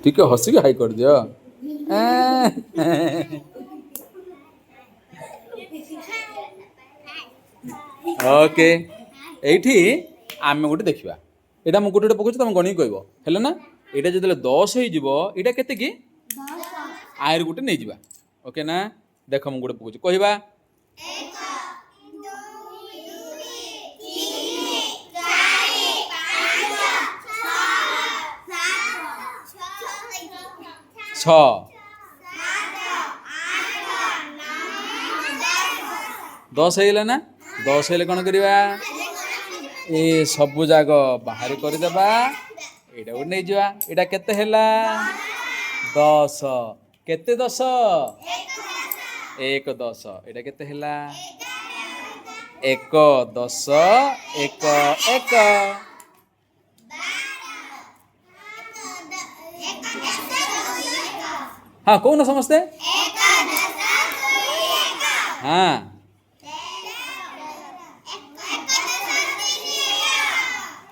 ठीक है हसिक हाई कर दियो ओके एठी आमे गोटे देखिबा एटा मु गोटे पकोछ तुम गणी कहबो हेले ना एटा जदले 10 होई जिवो एटा केते की आयर गोटे नै जिबा ओके ना देखो मु गोटे पकोछ कहबा 6 10 ହେଇला ना 10 हेले कोन करिवा ए सब जाग बाहर कर देबा एटा गोटे नै जिवा एटा केते हैला 10 केते 10 1 10 एटा केते हैला 1 10 1 1 हाँ कौन समस्ते हाँ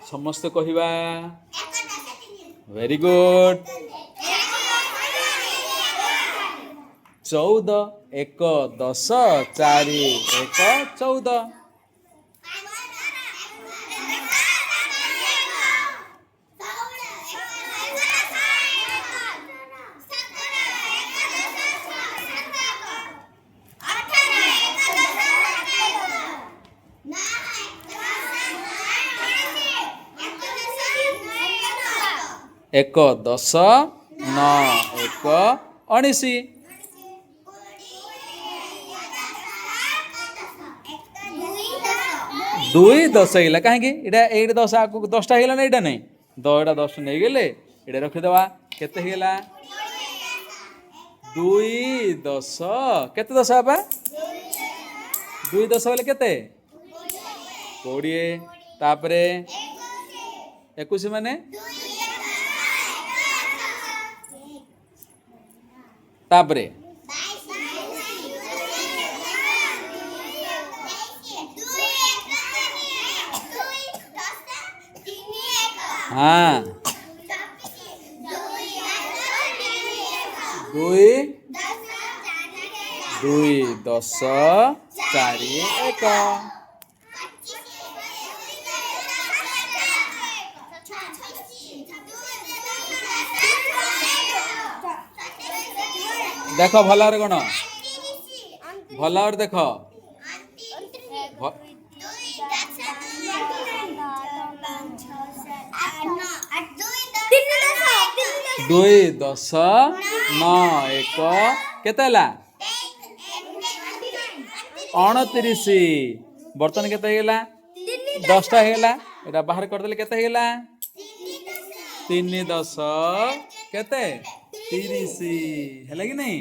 समस्ते कहवा वेरी गुड 14 1 10 4 1 14 1 10 9 1 19 2 10 ହେଇଲା କାହିଁକି ଏଟା 8 10 ଆକୁ 10ଟା ହେଇଲା ନା ଏଟା নাই 10ଟା 10 ନେଇ गेले एटा रखि देबा केते ହେଇला 2 10 केते 10 आबा 2 10 हेले केते 20 तापरे 21 माने तापरे हाँ 2 10 4 1 देख भल कौन भल देख 2 10 9 1 केते हला 29 बर्तन केते हेला 10टा हेला एटा बाहर कर देले केते हेला 3 10 केते 30 हेला कि नहीं